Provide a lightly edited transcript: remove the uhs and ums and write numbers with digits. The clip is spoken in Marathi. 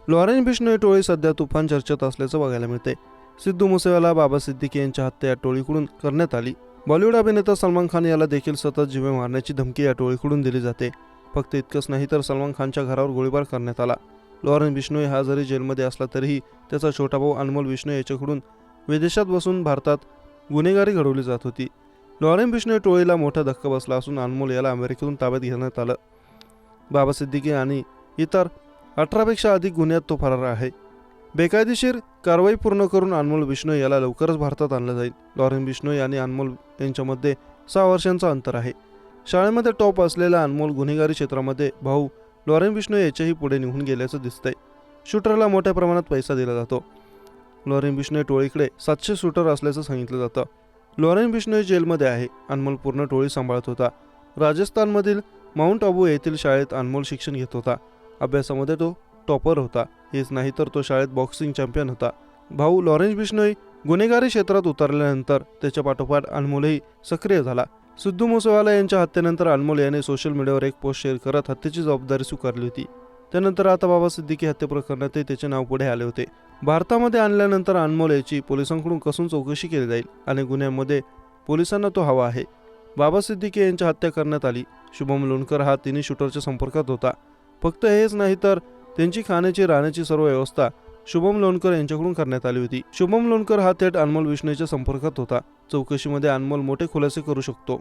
लॉरेन्स बिश्नोई टोळी सध्या तुफान चर्चेत असल्याचं बघायला मिळते। सिद्धू मुसेवाला, बाबा सिद्दीकी यांच्या हत्या या टोळीकडून करण्यात आली। बॉलिवूड अभिनेता सलमान खान याला देखील सतत जीवे मारण्याची धमकी या टोळीकडून दिली जाते। फक्त इतकंच नाही तर सलमान खानच्या घरावर गोळीबार करण्यात आला। लॉरेन्स बिश्नोई हा जरी जेलमध्ये असला तरीही त्याचा छोटा भाऊ अनमोल बिश्नोई याच्याकडून विदेशात बसून भारतात गुन्हेगारी घडवली जात होती। लॉरेन्स बिश्नोई टोळीला मोठा धक्का बसला असून अनमोल याला अमेरिकेतून ताब्यात घेण्यात आलं। बाबा सिद्दीकी आणि इतर 18पेक्षा अधिक गुन्ह्यात तो फरार आहे। बेकायदेशीर कारवाई पूर्ण करून अनमोल बिश्नोई याला लवकरच भारतात आणलं जाईल। लॉरेन्स बिश्नोई आणि अनमोल यांच्यामध्ये 6 वर्षांचं अंतर आहे। शाळेमध्ये टॉप असलेला अनमोल गुन्हेगारी क्षेत्रामध्ये भाऊ लॉरेन्स बिश्नोई याच्याही पुढे निघून गेल्याचं दिसतंय। शूटरला मोठ्या प्रमाणात पैसा दिला जातो। लॉरेन्स बिश्नोई टोळीकडे 700 शूटर असल्याचं सांगितलं जातं। लॉरेन्स बिश्नोई जेलमध्ये आहे। अनमोल पूर्ण टोळी सांभाळत होता। राजस्थानमधील माउंट आबू येथील शाळेत अनमोल शिक्षण घेत होता। अभ्यासामध्ये तो टॉपर होता। हेच नाही तर तो शाळेत बॉक्सिंग चॅम्पियन होता। भाऊ लॉरेन्स बिश्नोई गुन्हेगारी क्षेत्रात उतरल्यानंतर त्याच्या पाठोपाठ अनमोलही सक्रिय झाला। सिद्धू मुसेवाला यांच्या हत्येनंतर अनमोल याने सोशल मीडियावर एक पोस्ट शेअर करत हत्येची जबाबदारी स्वीकारली होती। त्यानंतर आता बाबा सिद्दीकी हत्या प्रकरणातही त्याचे नाव पुढे आले होते। भारतामध्ये आणल्यानंतर अनमोल याची पोलिसांकडून कसून चौकशी केली जाईल। अनेक गुन्ह्यांमध्ये पोलिसांना तो हवा आहे। बाबा सिद्दीकी यांची हत्या करण्यात आली। शुभम लोणकर हा तिन्ही शूटरच्या संपर्कात होता। फक्त हेच नाही तर त्यांची खाण्याची राहण्याची सर्व व्यवस्था शुभम लोणकर यांच्याकडून करण्यात आली होती। शुभम लोणकर हा थेट अनमोल बिश्नोईच्या संपर्कात होता। चौकशीमध्ये अनमोल मोठे खुलासे करू शकतो।